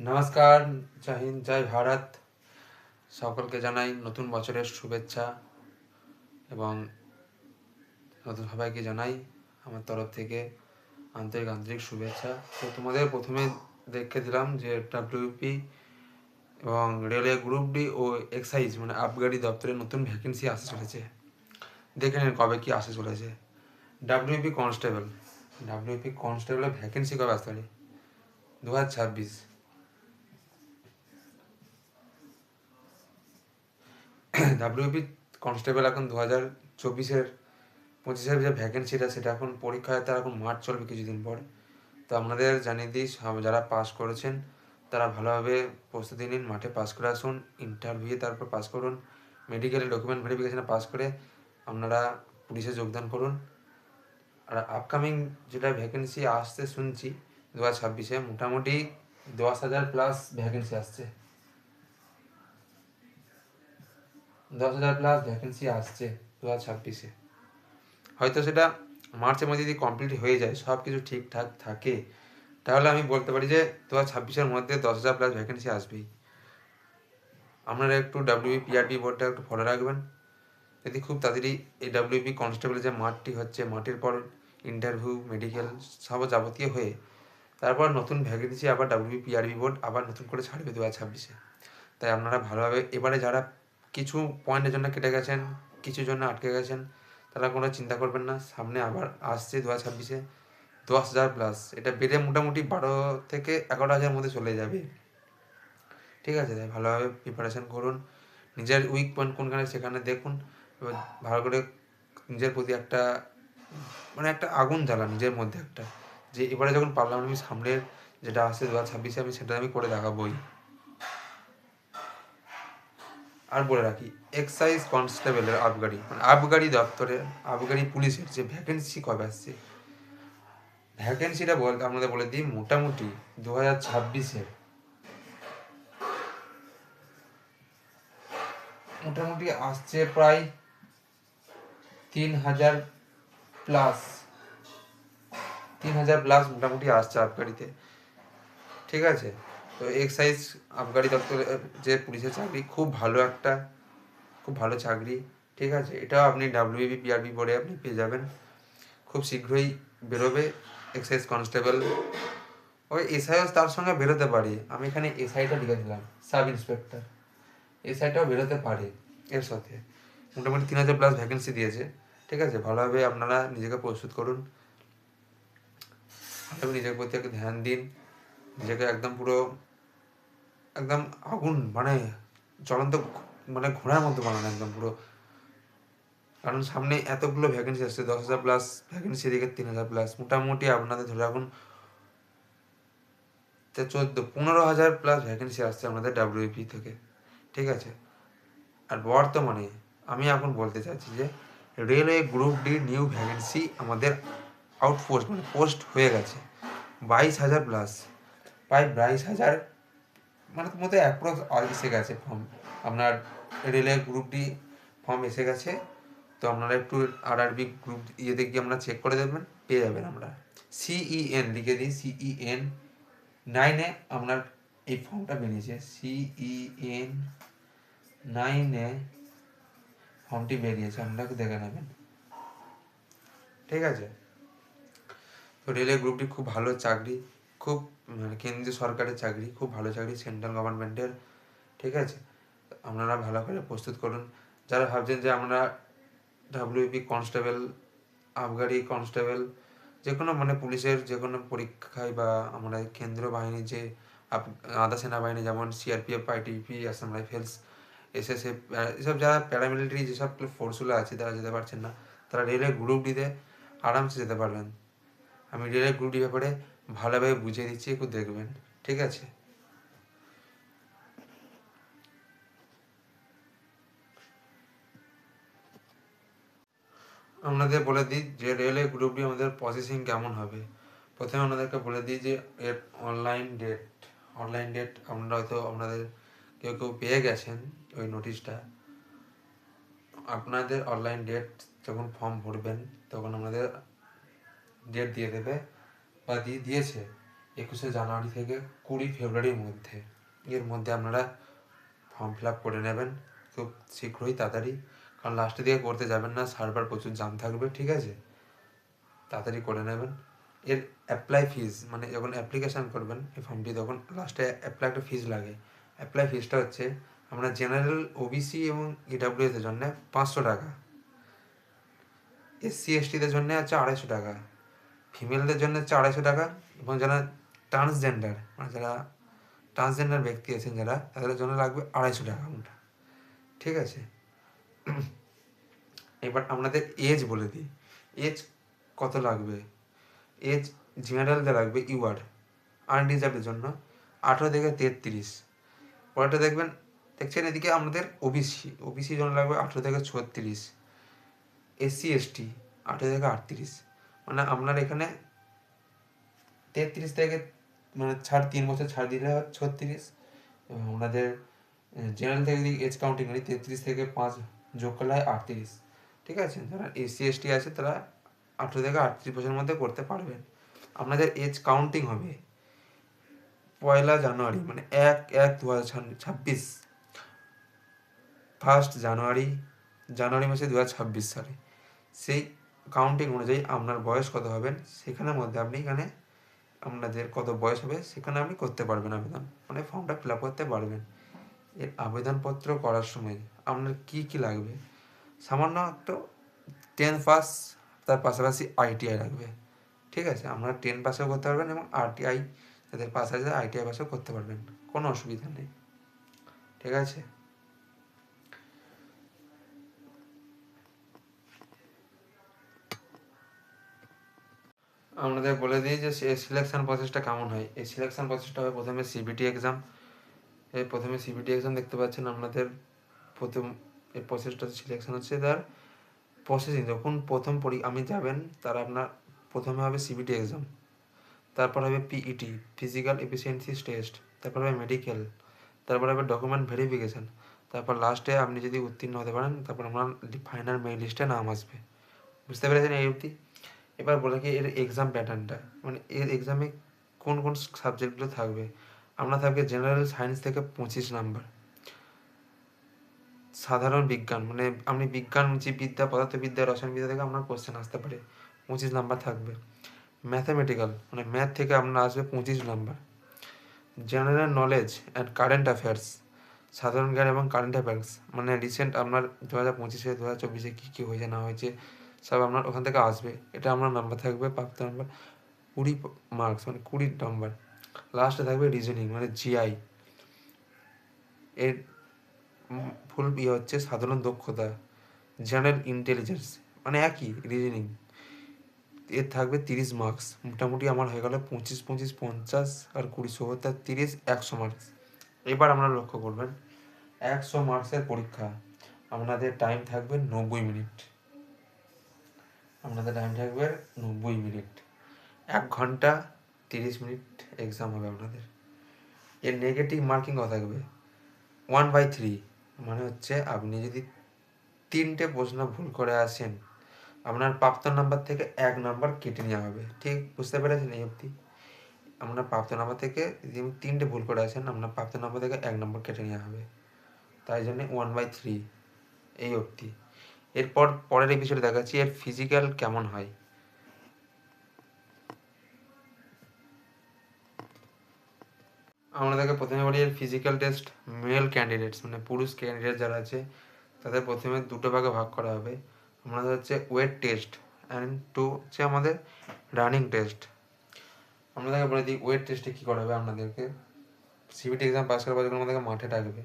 নমস্কার, জয় হিন্দ, জয় ভারত। সকলকে জানাই নতুন বছরের শুভেচ্ছা এবং নতুন সবাইকে জানাই আমার তরফ থেকে আন্তরিক আন্তরিক শুভেচ্ছা। তো তোমাদের প্রথমে দেখে দিলাম যে ডাব্লিউপি এবং রেলওয়ে গ্রুপ ডি ও এক্সাইজ মানে আবগারি দপ্তরে নতুন ভ্যাকেন্সি আসতে চলেছে। দেখে নিন কবে কি আসতে চলেছে। ডাব্লিউপি কনস্টেবলের ভ্যাকেন্সি কবে আসতে পারে? 2026। ডাব্লিউপি কনস্টেবল এখন 2024-25 যে ভ্যাকেন্সিটা সেটা এখন পরীক্ষায় তার এখন মার্চ চলবে কিছুদিন পর। তো আপনাদের জানিয়ে দিই, যারা পাস করেছেন তারা ভালোভাবে প্রস্তুতি নিন, মাঠে পাস করে আসুন, ইন্টারভিউ তারপর পাস করুন, মেডিকেলের ডকুমেন্ট ভেরিফিকেশানে পাস করে আপনারা পুলিশে যোগদান করুন। আর আপকামিং যেটা ভ্যাকেন্সি আসতে শুনছি 2026-এ মোটামুটি 10,000 প্লাস ভ্যাকেন্সি আসছে। 10,000 প্লাস ভ্যাকেন্সি আসছে 2026-এ। হয়তো সেটা মার্চের মধ্যে যদি কমপ্লিট হয়ে যায়, সব কিছু ঠিকঠাক থাকে, তাহলে আমি বলতে পারি যে 2026-এর মধ্যে 10,000 প্লাস ভ্যাকেন্সি আসবেই। আপনারা একটু ডাব্লিউপিআরবি বোর্ডটা একটু ফলো রাখবেন। যদি খুব তাড়াতাড়ি এই ডাব্লিউপি কনস্টেবলের যে মাঠটি হচ্ছে, মাঠের পর ইন্টারভিউ, মেডিকেল সব যাবতীয় হয়ে তারপর নতুন ভ্যাকেন্সি আবার ডাব্লিউপিআরবি বোর্ড আবার নতুন করে ছাড়বে 2026-এ। তাই আপনারা ভালোভাবে, এবারে যারা কিছু পয়েন্টের জন্য কেটে গেছেন, কিছুর জন্য আটকে গেছেন, তারা কোনো চিন্তা করবেন না। সামনে আবার আসছে 2026-এ 10,000 প্লাস, এটা বেড়ে মোটামুটি 12,000 থেকে 11,000 মধ্যে চলে যাবে। ঠিক আছে, তাই ভালোভাবে প্রিপারেশান করুন। নিজের উইক পয়েন্ট কোনখানে সেখানে দেখুন, এবার ভালো করে নিজের প্রতি একটা একটা আগুন জ্বালান নিজের মধ্যে একটা, যে এবারে যখন পারলাম আমি সামনের যেটা আসছে 2026-এ আমি সেটা আমি করে দেখাবই। আর বলে রাখি, এক্সাইজ কনস্টেবলের আবগারি দপ্তরের আবগারি পুলিশের যে ভ্যাকেন্সি কবে আসছে, ভ্যাকেন্সিটা বলতে আপনাদের বলে দিই, মোটামুটি 2026-এ মোটামুটি আসছে প্রায় 3,000 প্লাস। 3,000 প্লাস মোটামুটি আসছে আবগারিতে। ঠিক আছে, তো এক্সাইজ আবগারি দপ্তরের যে পুলিশের চাকরি খুব ভালো চাকরি। ঠিক আছে, এটাও আপনি ডাব্লিউবিপিআরবি বোর্ডে আপনি পেয়ে যাবেন, খুব শীঘ্রই বেরোবে এক্সাইজ কনস্টেবল। ওই এসআইও তার সঙ্গে বেরোতে পারে, আমি এখানে এসআইটা লিখেছিলাম, সাব ইন্সপেক্টর, এসআইটাও বেরোতে পারে এর সাথে। মোটামুটি 3,000 প্লাস ভ্যাকেন্সি দিয়েছে। ঠিক আছে, ভালোভাবে আপনারা নিজেকে প্রস্তুত করুন, ভালোভাবে নিজের প্রতি একটু ধ্যান দিন, নিজেকে একদম পুরো একদম আগুন জ্বলন্ত ঘোড়ার মতো বানানো একদম পুরো। কারণ সামনে এতগুলো ভ্যাকেন্সি আসছে, 10,000 প্লাস ভ্যাকেন্সি, এদিকে 3,000 প্লাস, মোটামুটি আপনাদের ধরে রাখুন 15,000 প্লাস ভ্যাকেন্সি আসছে আমাদের ডাব্লিউপি থেকে। ঠিক আছে, আর বর্তমানে আমি এখন বলতে চাইছি যে railway group D new vacancy আমাদের আউটপোস্ট পোস্ট হয়ে গেছে 22,000 প্লাস, প্রায় 22,000 মতো অ্যাপ্রক্স এসে গেছে ফর্ম। আপনার রেলওয়ে গ্রুপ ডি ফর্ম এসে গেছে। তো আপনারা একটু আরআরবি গ্রুপ ইয়েতে গিয়ে আপনারা চেক করে দেবেন, পেয়ে যাবেন। আমরা CEN লিখে দিই, CEN 9-এ আপনার এই ফর্মটা বেরিয়েছে, CEN 9-এ ফর্মটি বেরিয়েছে, আপনাকে দেখে নেবেন। ঠিক আছে, তো রেলওয়ে গ্রুপটি খুব ভালো চাকরি, খুব কেন্দ্রীয় সরকারের চাকরি, খুব ভালো চাকরি, সেন্ট্রাল গভর্নমেন্টের। ঠিক আছে, আপনারা ভালো করে প্রস্তুত করুন। যারা ভাবছেন যে আমরা ডাব্লিউপি কনস্টেবল, আবগারি কনস্টেবল, যে কোনো পুলিশের যে কোনো পরীক্ষায়, বা আমরা কেন্দ্রীয় বাহিনীর যে আধা সেনাবাহিনী যেমন CRPF, ITBP, Assam rifles, SSF, এসব যারা প্যারামিলিটারি যেসব ফোর্সগুলো আছে তারা যেতে পারছেন না, তারা রেলের গ্রুপ ডিতে আরামসে যেতে পারবেন। আমি রেলের গ্রুপ ডি ব্যাপারে ভালোভাবে বুঝিয়ে দিচ্ছি, একটু দেখবেন। ঠিক আছে, আপনাদের বলে দিই যে রেলওয়ে গ্রুপ ডি আমাদের প্রসেসিং কেমন হবে। প্রথমে আপনাদেরকে বলে দিই যে এর অনলাইন ডেট আপনারা হয়তো আপনাদের কেউ কেউ পেয়ে গেছেন ওই নোটিশটা। আপনাদের অনলাইন ডেট যখন ফর্ম ভরবেন তখন আপনাদের ডেট দিয়ে দেবে বা দিয়েছে 21শে জানুয়ারি থেকে 20 ফেব্রুয়ারির মধ্যে, এর মধ্যে আপনারা ফর্ম ফিল আপ করে নেবেন খুব শীঘ্রই, তাড়াতাড়ি, কারণ লাস্টের দিকে করতে যাবেন না, সার্ভার প্রচুর জাম থাকবে, ঠিক আছে? তাড়াতাড়ি করে নেবেন। এর অ্যাপ্লাই ফিজ, মানে যখন অ্যাপ্লিকেশান করবেন এই ফর্মটি, তখন লাস্টে অ্যাপ্লাই একটা ফিজ লাগে। অ্যাপ্লাই ফিজটা হচ্ছে আমরা জেনারেল, ওবিসি এবং ইডাব্লিউএসের জন্য 500 টাকা, এসসি এসটিদের জন্য হচ্ছে 250 টাকা, ফিমেলদের জন্য হচ্ছে 250 টাকা, এবং যারা ট্রান্সজেন্ডার, মানে যারা ট্রান্সজেন্ডার ব্যক্তি আছেন যারা, তাদের জন্য লাগবে 250 টাকা আমরা, ঠিক আছে? এবার আপনাদের এজ বলে দিই, এজ কত লাগবে। এজ জেনারেলদের লাগবে ইউআর, আনরিজার্ভের জন্য 18 থেকে 33। পরেরটা দেখছেন এদিকে আমাদের ওবিসি জন্য লাগবে 18 থেকে 36, এসসি এসটি 18 থেকে 38। মানে আপনার এখানে 33 থেকে, মানে 3 বছর ছাড় দিলে হয় 36, এবং ওনাদের জেনারেল থেকে যদি এজ কাউন্টিং করি 33 থেকে 5 যোগ করলে হয় 38, ঠিক আছে? যারা এসসি এসটি আছে তারা 18 থেকে 38 বছরের মধ্যে করতে পারবেন। আপনাদের এজ কাউন্টিং হবে 1 জানুয়ারি, মানে 1/1/2026, জানুয়ারি মাসে 2026 সালে, সেই কাউন্টিং অনুযায়ী আপনার বয়স কত হবেন সেখানের মধ্যে আপনি এখানে আপনাদের কত বয়স হবে সেখানে আপনি করতে পারবেন আবেদন, মানে ফর্মটা ফিল আপ করতে পারবেন। এর আবেদনপত্র করার সময় আপনার কী লাগবে, সামান্য একটু 10 পাস, তার পাশাপাশি আইটিআই লাগবে, ঠিক আছে? আপনারা 10 পাসেও করতে পারবেন, এবং আরটিআই যাদের পাস আছে আইটিআই পাসেও করতে পারবেন, কোনো অসুবিধা নেই, ঠিক আছে? আপনাদের বলে দিই যে সিলেকশন প্রসেসটা কেমন হয়। এই সিলেকশন প্রসেসটা হবে প্রথমে সিবিটি এক্সাম। প্রথমে সিবিটি এক্সাম দেখতে পাচ্ছেন আপনাদের, প্রথম এই প্রসেসটা সিলেকশন হচ্ছে তার প্রসেসিং। যখন প্রথম আপনি যাবেন, তার আপনার প্রথমে হবে সিবিটি এক্সাম, তারপর হবে পিইটি, ফিজিক্যাল এফিসিয়েন্সি টেস্ট, তারপর হবে মেডিকেল, তারপর হবে ডকুমেন্ট ভেরিফিকেশান, তারপর লাস্টে আপনি যদি উত্তীর্ণ হতে পারেন তারপর আপনার ফাইনাল মেরিট লিস্টে নাম আসবে। বুঝতে পেরেছেন এই অবধি? এবার বলে কি এর এক্সাম প্যাটার্নটা, মানে এর এক্সামে কোন কোন সাবজেক্টগুলো থাকবে। আপনার থাকবে জেনারেল সায়েন্স থেকে 25 নাম্বার, সাধারণ বিজ্ঞান, মানে আপনি বিজ্ঞান, জীববিদ্যা, পদার্থবিদ্যা, রসায়নবিদ্যা থেকে আপনার কোশ্চেন আসতে পারে, 25 নাম্বার থাকবে। ম্যাথামেটিক্যাল, মানে ম্যাথ থেকে আপনার আসবে 25 number. General knowledge and current affairs, সাধারণ জ্ঞান এবং কারেন্ট অ্যাফেয়ার্স, মানে রিসেন্ট আপনার 2025-এ 2024-এ কী কী হয়েছে না হয়েছে সব আপনার ওখান থেকে আসবে, এটা আপনার নাম্বার থাকবে, প্রাপ্ত নাম্বার 20 মার্কস, মানে 20 নাম্বার। লাস্টে থাকবে রিজনিং, মানে জিআই, এর ফুল হচ্ছে সাধারণ দক্ষতা, জেনারেল ইন্টেলিজেন্স, মানে একই রিজনিং, এর থাকবে 30 মার্কস। মোটামুটি আমার হয়ে গেল 25, 50 আর 20, 70, 30, 100 মার্কস। এবার আপনারা লক্ষ্য করবেন 100 মার্কসের পরীক্ষা, আপনাদের টাইম থাকবে 90 মিনিট, আপনাদের টাইম থাকবে 90 মিনিট, 1 ঘন্টা 30 মিনিট এক্সাম হবে আপনাদের। এর নেগেটিভ মার্কিং কত থাকবে, 1/3, মানে হচ্ছে আপনি যদি 3টে প্রশ্ন ভুল করে আসেন আপনার প্রাপ্ত নাম্বার থেকে 1 নাম্বার কেটে নেওয়া হবে, ঠিক বুঝতে পেরেছেন এই অবধি? আপনার প্রাপ্ত নাম্বার থেকে যদি 3টে ভুল করে আসেন আপনার প্রাপ্ত নাম্বার থেকে 1 নাম্বার কেটে নেওয়া হবে, তাই জন্যে 1/3 এই অবধি। এরপর পরের এপিসোডে দেখাচ্ছি এর ফিজিক্যাল কেমন হয়। আপনাদেরকে প্রথমে বলি এর ফিজিক্যাল টেস্ট, মেল ক্যান্ডিডেটস, মানে পুরুষ ক্যান্ডিডেট যারা আছে তাদের প্রথমে 2টো ভাগে ভাগ করা হবে। আমাদের হচ্ছে ওয়েট টেস্ট অ্যান্ড 2 হচ্ছে আমাদের রানিং টেস্ট। আপনাদেরকে বলে দিই ওয়েট টেস্টে কী করা হবে। আপনাদেরকে সিবিটি এক্সাম পাস করার পর যখন আমাদেরকে মাঠে ডাকবে,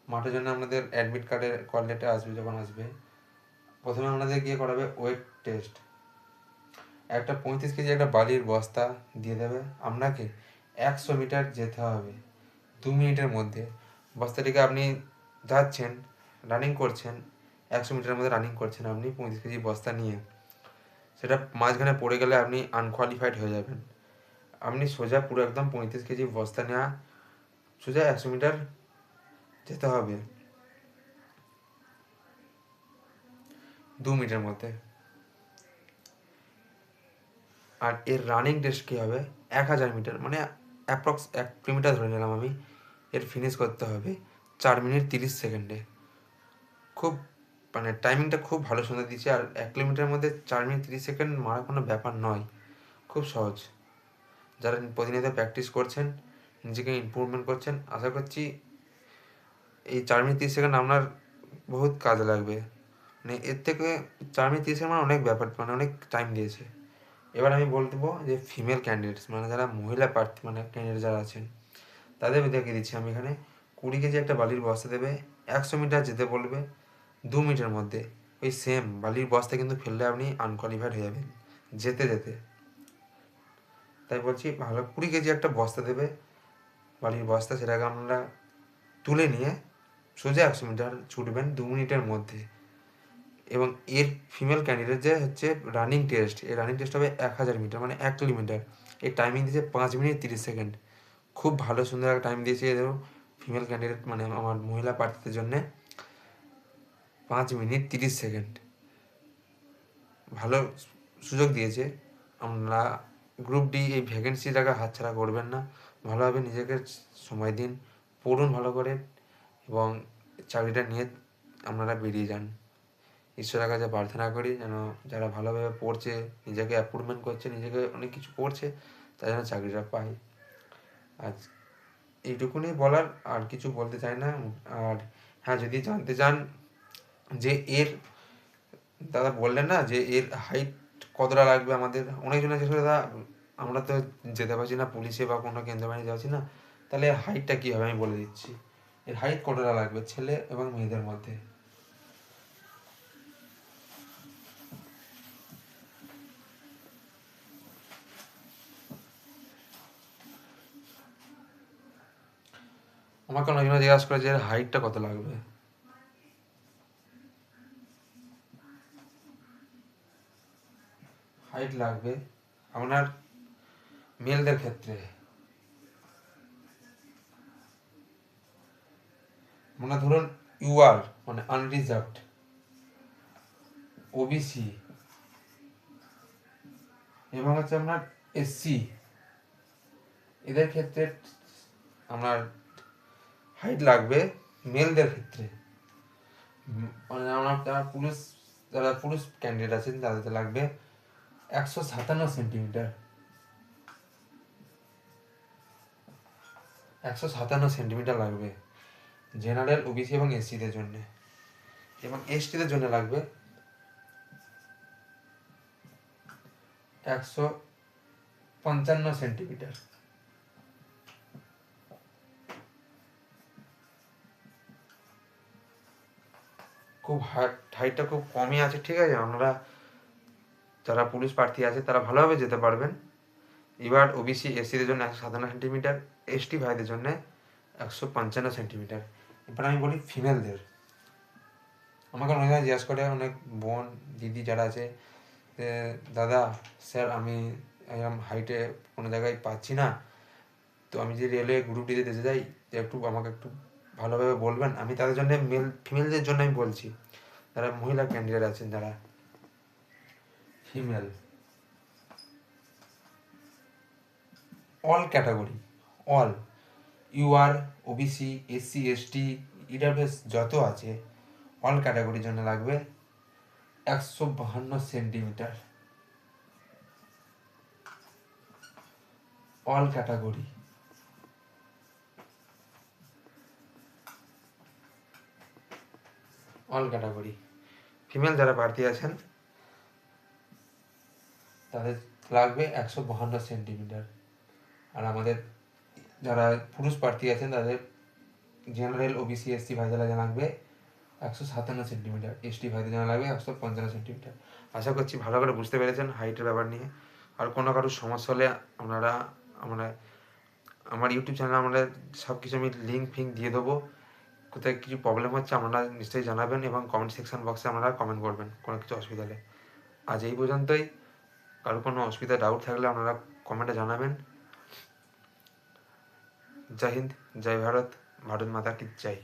মাঠের জন্য আমাদের অ্যাডমিট কার্ডের কল লেটার আসবে, যখন আসবে প্রথমে আপনাদের গিয়ে করাবে ওয়েট টেস্ট। একটা 35 কেজি একটা বালির বস্তা দিয়ে দেবে আপনাকে, 100 মিটার যেতে হবে 2 মিনিটের মধ্যে। বস্তাটিকে আপনি যাচ্ছেন, রানিং করছেন, 100 মিটারের মধ্যে রানিং করছেন আপনি 35 কেজি বস্তা নিয়ে, সেটা মাঝখানে পড়ে গেলে আপনি আনকোয়ালিফাইড হয়ে যাবেন। আপনি সোজা পুরো একদম 35 কেজি বস্তা নেওয়া, সোজা 100 মিটার যেতে হবে 2 মিনিটের মধ্যে। আর এর রানিং টেস্ট কী হবে, 1000 মিটার মানে অ্যাপ্রক্স 1 কিলোমিটার ধরে নিলাম আমি, এর ফিনিশ করতে হবে 4 মিনিট 30 সেকেন্ডে। খুব মানে টাইমিংটা খুব ভালো সুন্দর দিয়েছে। আর 1 কিলোমিটারের মধ্যে 4 মিনিট 30 সেকেন্ড মারা কোনো ব্যাপার নয়, খুব সহজ। যারা প্রতিনিয়ত প্র্যাকটিস করছেন, নিজেকে ইমপ্রুভমেন্ট করছেন, আশা করছি এই 4 মিনিট 30 সেকেন্ড আপনার বহুত কাজে লাগবে। মানে এর থেকে 4 মিনিট 30 সেকেন্ড মানে অনেক ব্যাপার, মানে অনেক টাইম দিয়েছে। এবার আমি বলবো যে ফিমেল ক্যান্ডিডেটস মানে যারা মহিলা প্রার্থী মানে ক্যান্ডিডেট যারা আছেন, তাদের দেখে দিচ্ছি আমি এখানে। 20 কেজি একটা বালির বস্তা দেবে, 100 মিটার যেতে বলবে 2 মিনিটের মধ্যে। ওই সেম বালির বস্তা কিন্তু ফেললে আপনি আনকোয়ালিফাইড হয়ে যাবেন যেতে যেতে। তাই বলছি ভালো 20 কেজি একটা বস্তা দেবে বালির বস্তা, সেটাকে আমরা তুলে নিয়ে সোজা 100 মিটার ছুটবেন 2 মিনিটের মধ্যে। এবং এর ফিমেল ক্যান্ডিডেট যে হচ্ছে রানিং টেস্ট, এই রানিং টেস্ট হবে 1000 মিটার মানে 1 কিলোমিটার। এই টাইমিং দিয়েছে 5 মিনিট 30 সেকেন্ড। খুব ভালো সুন্দর একটা টাইম দিয়েছে এদেরও ফিমেল ক্যান্ডিডেট মানে আমার মহিলা প্রার্থীদের জন্যে 5 মিনিট 30 সেকেন্ড। ভালো সুযোগ দিয়েছে। আমরা গ্রুপ ডি এই ভ্যাকেন্সিটাকে হাতছাড়া করবেন না, ভালোভাবে নিজেকে সময় দিন, পড়ুন ভালো করে এবং চাকরিটা নিয়ে আপনারা বেরিয়ে যান। ঈশ্বরের কাছে প্রার্থনা করি যেন যারা ভালোভাবে পড়ছে, নিজেকে অ্যাপ্রুভমেন্ট করছে, নিজেকে অনেক কিছু করছে, তারা যেন চাকরিটা পায়। আজ এইটুকুনি বলার, আর কিছু বলতে চাই না। আর হ্যাঁ, যদি জানতে চান যে এর দাদা বললেন না যে এর হাইট কতটা লাগবে, আমাদের অনেকজন আছে দাদা আমরা তো যেতে পারছি না পুলিশে বা কোনো কেন্দ্র বাহিনী যাচ্ছি না, তাহলে এর হাইটটা কী হবে আমি বলে দিচ্ছি। এর হাইট কতটা লাগবে ছেলে এবং মেয়েদের মধ্যে। আমাকে অনেকজন জিজ্ঞাসা করে যে এর হাইটটা কত লাগবে। হাইট লাগবে আপনার মেলদের ক্ষেত্রে মানে ধরুন ইউআর মানে আনরিজার্ভড, ওবিসি এবং হচ্ছে আপনার এসসি, এদের ক্ষেত্রে আপনার হাইট লাগবে মেলদের ক্ষেত্রে। মানে আপনার যারা পুরুষ, যারা পুরুষ ক্যান্ডিডেট আছেন তাদের লাগবে 157 সেন্টিমিটার, 157 সেন্টিমিটার লাগবে জেনারেল, ওবিসি এবং এসসিদের জন্য। এবং এসটিদের জন্য লাগবে 155 সেন্টিমিটার। খুব হাইটটা খুব কমই আছে, ঠিক আছে। আপনারা যারা পুলিশ প্রার্থী আছে তারা ভালোভাবে যেতে পারবেন। এবার ওবিসি এসসিদের জন্য 157 সেন্টিমিটার, এসটি ভাইদের জন্য 155 সেন্টিমিটার। এবার আমি বলি ফিমেলদের। আমাকে অনেক জায়গায় জিজ্ঞাসা করে অনেক বোন দিদি যারা আছে, দাদা স্যার আমি এরকম হাইটে কোনো জায়গায় পাচ্ছি না, তো আমি যে রেলওয়ে গ্রুপ ডিতে যেতে চাই, একটু আমাকে একটু ভালোভাবে বলবেন। আমি তাদের জন্য ফিমেলদের জন্য আমি বলছি, যারা মহিলা ক্যান্ডিডেট আছেন, যারা female all category, all UR, OBC, SC, ST, EWS যত আছে অল ক্যাটাগরির জন্য লাগবে 152 centimetre. All category, all category female যারা প্রার্থী আছেন তাদের লাগবে 152 সেন্টিমিটার। আর আমাদের যারা পুরুষ প্রার্থী আছেন তাদের জেনারেল, ওবিসি, এসসি ভাইদের লাগবে 157 সেন্টিমিটার, এসটি ভাইদের জন্য লাগবে 155 সেন্টিমিটার। আশা করছি ভালো করে বুঝতে পেরেছেন হাইটের ব্যাপার নিয়ে। আর কোনো কারোর সমস্যা হলে আমরা আমার ইউটিউব চ্যানেলে আমরা সব কিছু আমি লিঙ্ক ফিঙ্ক দিয়ে দেবো। কোথায় কিছু প্রবলেম হচ্ছে আপনারা নিশ্চয়ই জানাবেন এবং কমেন্ট সেকশন বক্সে আপনারা কমেন্ট করবেন কোনো কিছু অসুবিধা হলে। আজ এই পর্যন্তই। কারো কোনো অসুবিধা ডাউট থাকলে আপনারা কমেন্টে জানাবেন। জয় হিন্দ, জয় ভারত, ভারত মাতা কি জয়।